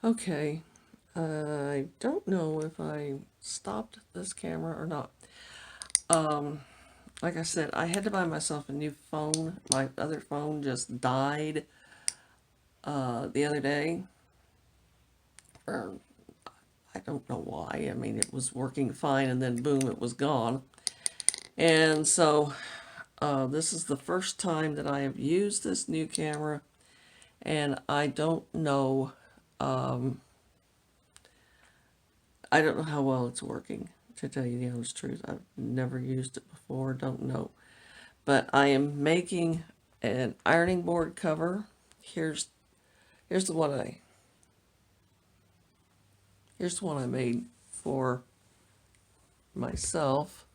Okay, I don't know if I stopped this camera or not. Um, like I said, I had to buy myself a new phone. My other phone just died the other day. Or I don't know why. I mean, it was working fine and then boom, it was gone. And so this is the first time that I have used this new camera, and I don't know. Um, I don't know how well it's working, to tell you the honest truth. I've never used it before, don't know. But I am making an ironing board cover. Here's here's the one I here's the one I made for myself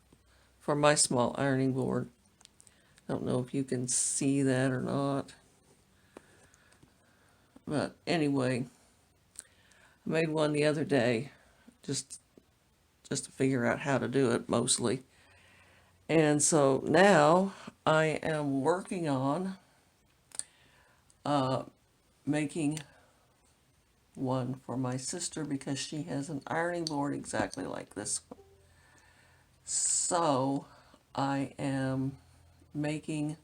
for my small ironing board. Don't know if you can see that or not. But anyway, I made one the other day just just to figure out how to do it mostly. And so now I am working on uh, making one for my sister because she has an ironing board exactly like this one. So I am making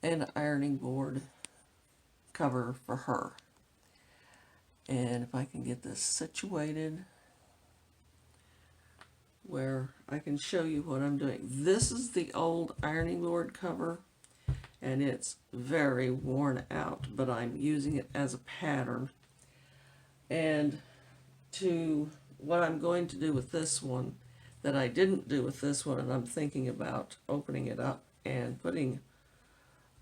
an ironing board cover for her. And if I can get this situated where I can show you what I'm doing. This is the old ironing board cover, and it's very worn out, but I'm using it as a pattern. And to what I'm going to do with this one that I didn't do with this one, and I'm thinking about opening it up and putting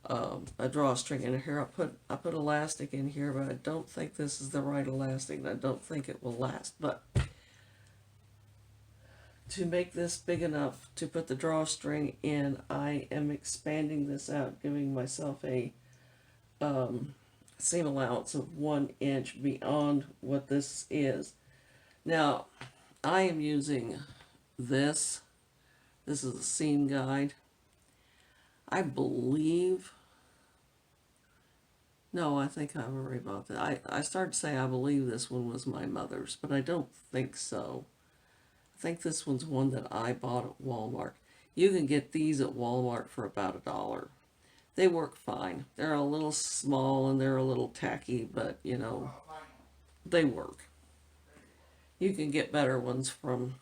a drawstring in here. I put elastic in here, but I don't think this is the right elastic, and I don't think it will last. But to make this big enough to put the drawstring in, I am expanding this out, giving myself a seam allowance of 1 inch beyond what this is. Now, I am using this. This is a seam guide. I believe, no, I think I've already bought that. I started to say I believe this one was my mother's, but I don't think so. I think this one's one that I bought at Walmart. You can get these at Walmart for about $1. They work fine. They're a little small and they're a little tacky, but you know, they work. You can get better ones from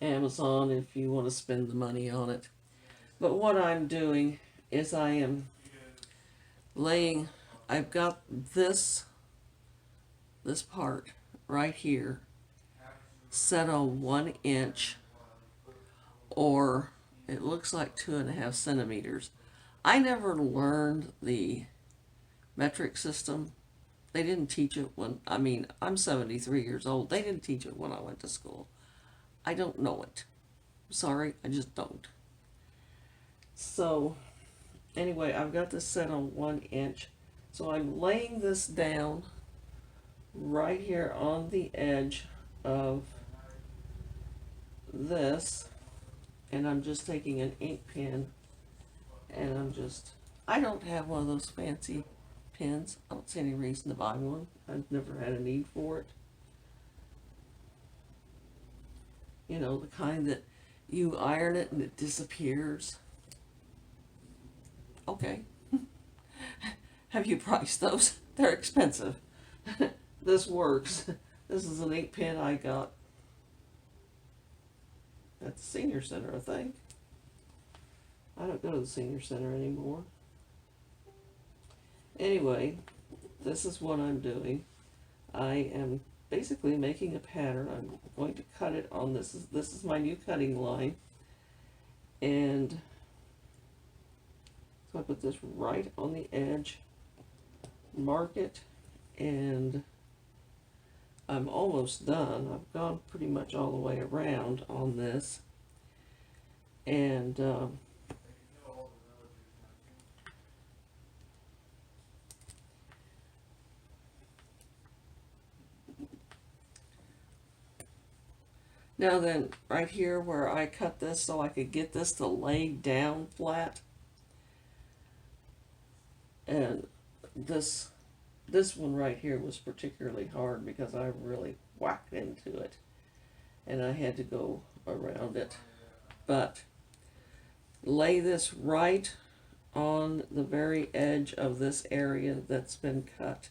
Amazon if you want to spend the money on it. But what I'm doing is I am laying, I've got this part right here set on 1 inch, or it looks like 2.5 centimeters. I never learned the metric system. They didn't teach it when, I mean, I'm 73 years old. They didn't teach it when I went to school. I don't know it. Sorry, I just don't. So, anyway, I've got this set on 1 inch. So I'm laying this down right here on the edge of this, and I'm just taking an ink pen and I don't have one of those fancy pens. I don't see any reason to buy one. I've never had a need for it. You know, the kind that you iron it and it disappears. Okay. Have you priced those? They're expensive. This works. This is an ink pen I got at the senior center, I think. I don't go to the senior center anymore. Anyway, this is what I'm doing. I am basically making a pattern. I'm going to cut it on this is my new cutting line. And so I put this right on the edge, mark it, and I'm almost done. I've gone pretty much all the way around on this. And now then, right here where I cut this so I could get this to lay down flat, and this this one right here was particularly hard because I really whacked into it and I had to go around it. But lay this right on the very edge of this area that's been cut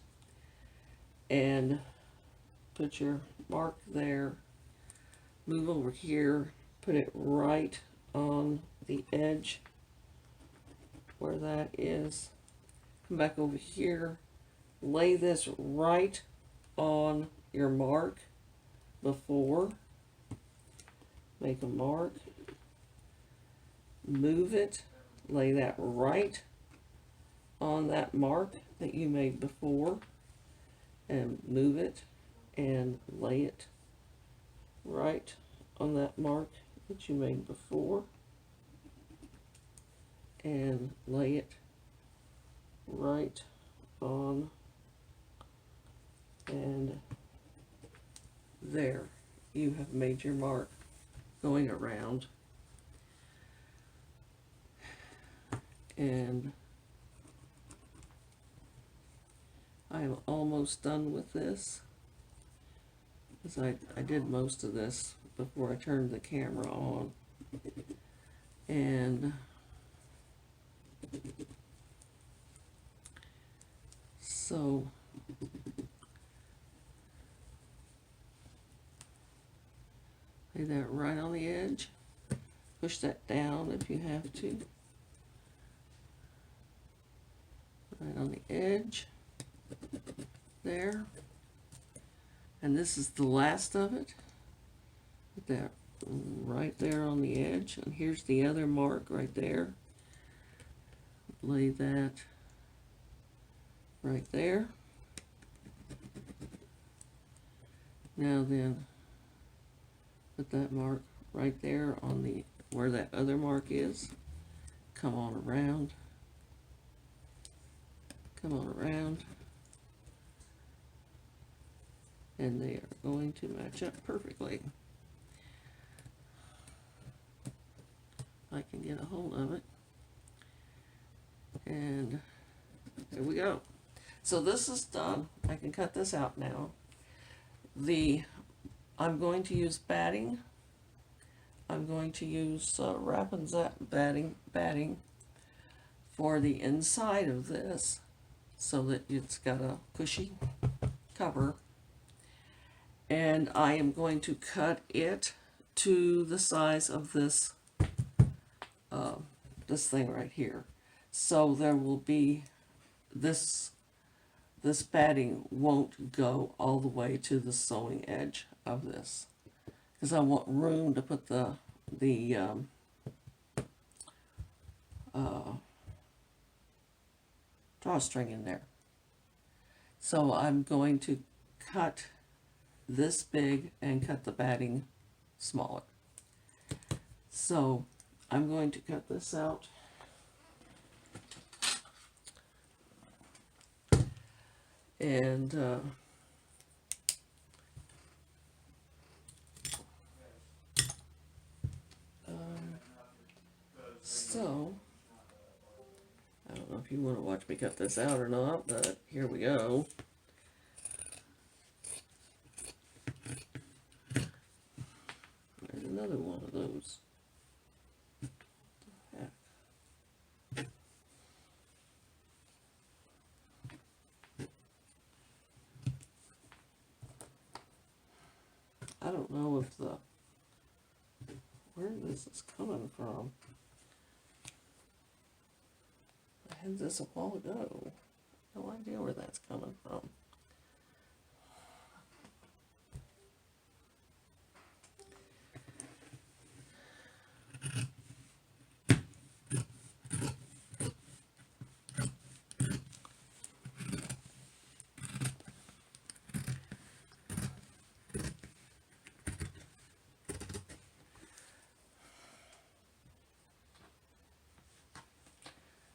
and put your mark there. Move over here, put it right on the edge where that is. Come back over here, lay this right on your mark before. Make a mark, move it, lay that right on that mark that you made before, and move it and lay it right on that mark that you made before, and lay it right on, and there you have made your mark going around. And I'm almost done with this, because I did most of this before I turned the camera on. And so lay that right on the edge. Push that down if you have to. Right on the edge. There. And this is the last of it. Put that right there on the edge. And here's the other mark right there. Lay that right there. Now then, put that mark right there on the where that other mark is. Come on around. Come on around. And they are going to match up perfectly. I can get a hold of it. And there we go. So this is done. I can cut this out now. I'm going to use batting. I'm going to use Wrap and Zap batting for the inside of this, so that it's got a cushy cover. And I am going to cut it to the size of this this thing right here. So there will be this batting won't go all the way to the sewing edge of this, because I want room to put the drawstring in there. So I'm going to cut this big and cut the batting smaller. So I'm going to cut this out. And so I don't know if you want to watch me cut this out or not, but here we go. There's another one of those. I don't know if where this is coming from. I had this a while ago. No idea where that's coming from.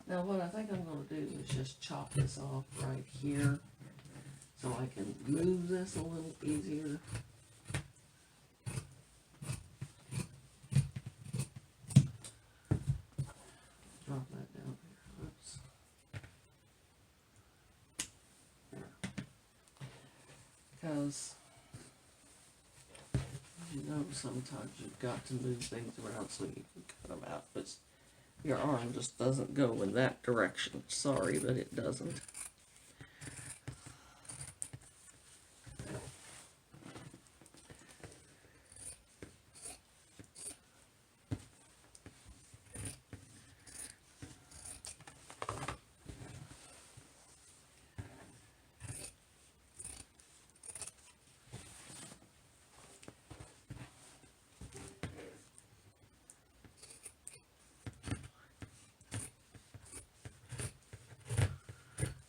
Now what I think I'm going to do is just chop this off right here so I can move this a little easier. Drop that down here. Oops. There. because you know sometimes you've got to move things around so you can cut them out, but your arm just doesn't go in that direction. Sorry, but it doesn't.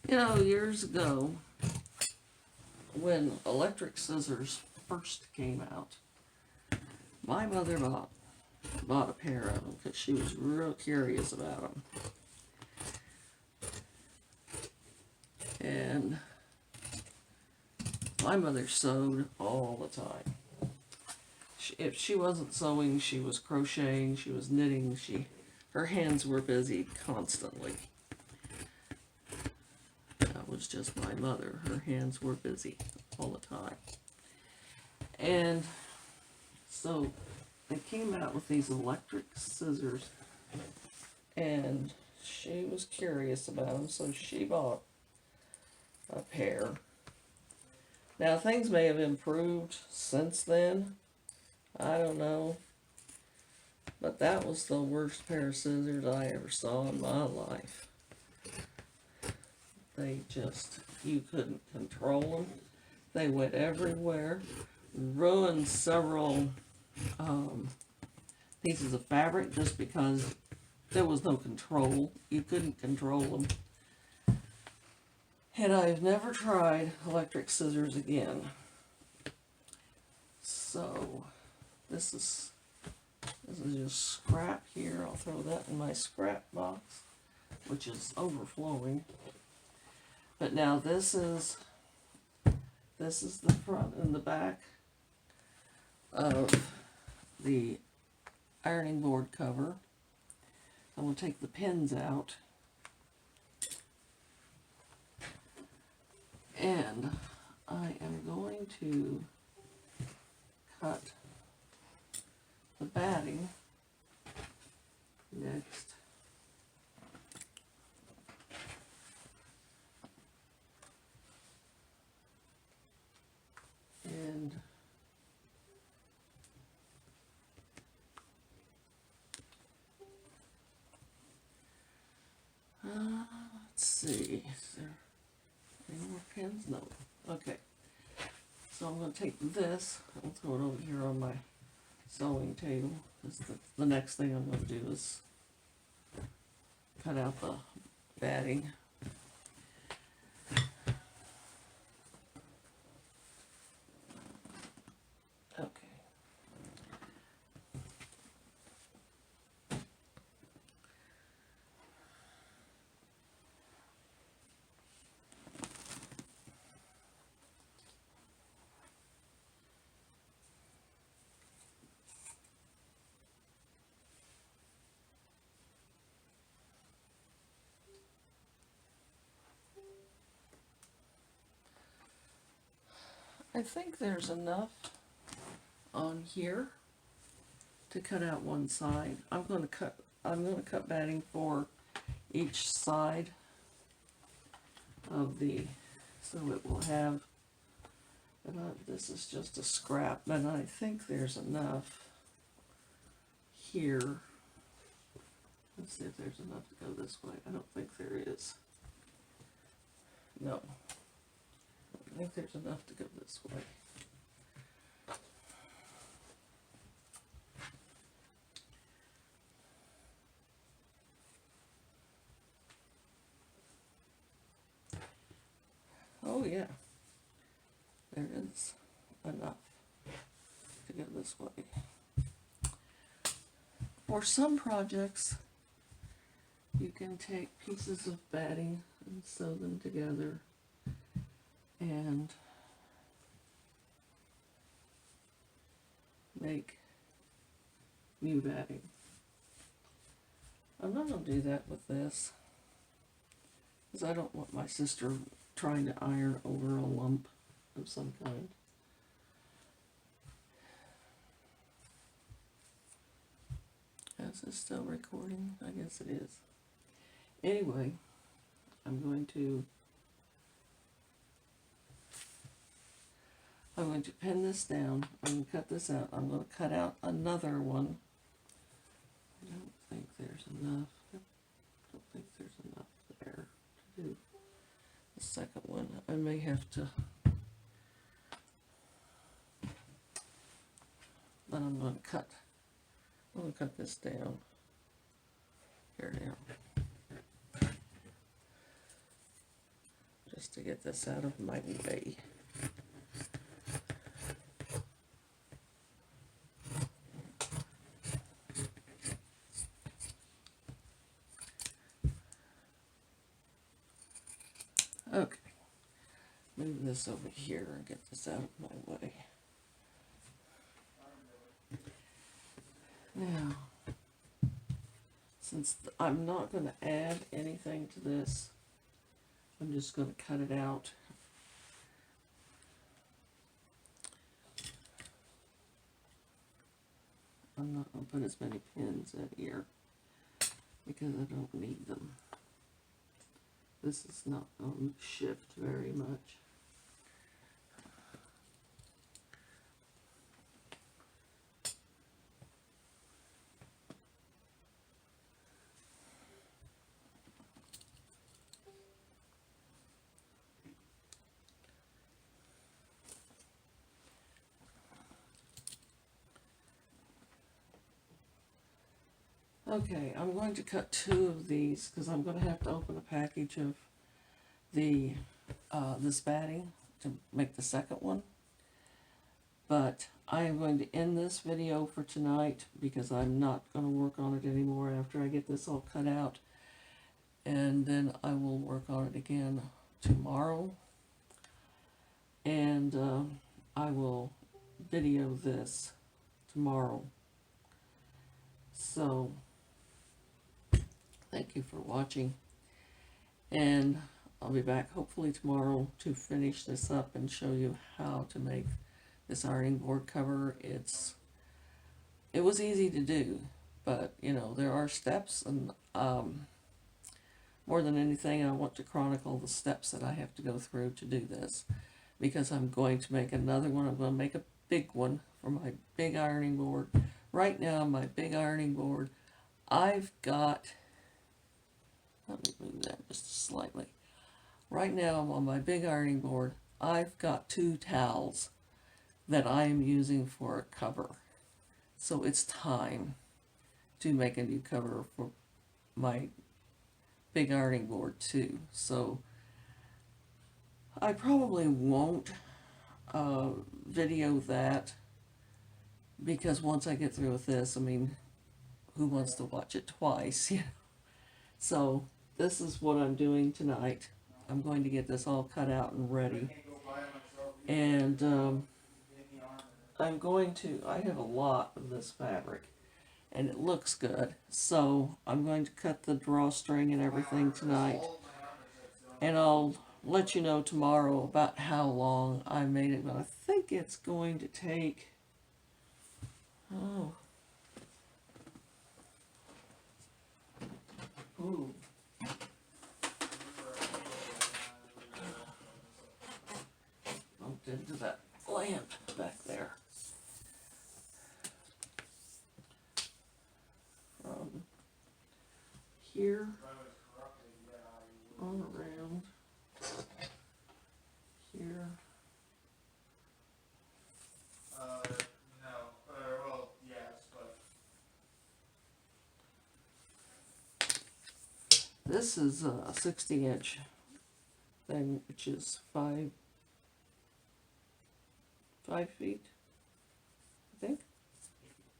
You know, years ago, when electric scissors first came out, my mother bought a pair of them because she was real curious about them. And my mother sewed all the time. If she wasn't sewing, she was crocheting, she was knitting, her hands were busy constantly. That was just my mother. Her hands were busy all the time. And so they came out with these electric scissors, and she was curious about them, so she bought a pair. Now, things may have improved since then. I don't know. But that was the worst pair of scissors I ever saw in my life. They just, you couldn't control them. They went everywhere, ruined several pieces of fabric just because there was no control. You couldn't control them. And I've never tried electric scissors again. So, this is just scrap here. I'll throw that in my scrap box, which is overflowing. But now this is the front and the back of the ironing board cover. I'm going to take the pins out. And I am going to cut the batting next. And let's see, is there any more pins? No. Okay. So I'm going to take this and throw it over here on my sewing table. The next thing I'm going to do is cut out the batting. Okay. I think there's enough on here to cut out one side. I'm going to cut batting for each side of the, so it will have, this is just a scrap, but I think there's enough here. Let's see if there's enough to go this way. I don't think there is. No. I think there's enough to go this way. Oh yeah, there is enough to go this way. For some projects, you can take pieces of batting and sew them together and make new batting. I'm not going to do that with this because I don't want my sister trying to iron over a lump. of some kind. Is this still recording? I guess it is. Anyway, I'm going to pin this down. I'm going to cut this out. I'm going to cut out another one. I don't think there's enough. I don't think there's enough there to do the second one. I may have to, but I'm going to cut this down. Here now. Just to get this out of my way. Okay, move this over here and get this out of my way. Now, since I'm not going to add anything to this, I'm just going to cut it out. I'm not going to put as many pins in here because I don't need them. This is not going to shift very much. Okay, I'm going to cut 2 of these because I'm going to have to open a package of the this batting to make the second one. But I am going to end this video for tonight because I'm not going to work on it anymore after I get this all cut out. And then I will work on it again tomorrow. And I will video this tomorrow. So, thank you for watching, and I'll be back hopefully tomorrow to finish this up and show you how to make this ironing board cover. It was easy to do, but you know, there are steps, and more than anything, I want to chronicle the steps that I have to go through to do this, because I'm going to make another one. I'm going to make a big one for my big ironing board. Right now, my big ironing board, I've got, let me move that just slightly. Right now, on my big ironing board, I've got 2 towels that I am using for a cover. So it's time to make a new cover for my big ironing board too. So I probably won't video that, because once I get through with this, I mean, who wants to watch it twice? So this is what I'm doing tonight. I'm going to get this all cut out and ready. And I'm going to, I have a lot of this fabric, and it looks good. So I'm going to cut the drawstring and everything tonight. And I'll let you know tomorrow about how long I made it. But I think it's going to take, oh, ooh. Bumped into that lamp back there. From here on around here. This is a 60-inch thing, which is 5 feet, I think.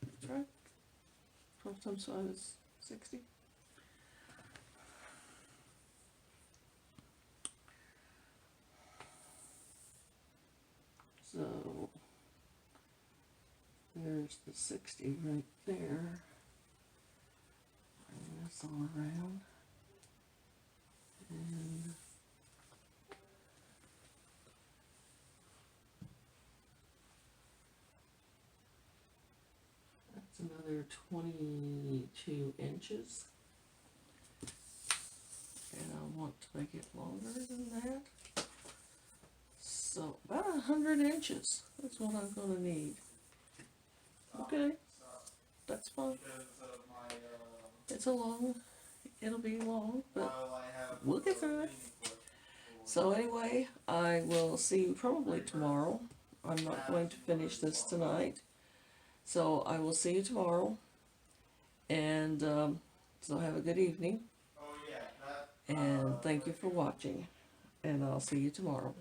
That's right. 12 times 5 is 60. So there's the 60 right there. Bring this all around. And They're 22 inches. And I want to make it longer than that. So about 100 inches. That's what I'm going to need. Okay, that's fine. It's it'll be long, but we'll get through it. So anyway, I will see you probably tomorrow. I'm not going to finish this tonight. So I will see you tomorrow. And so have a good evening. And thank you for watching. And I'll see you tomorrow.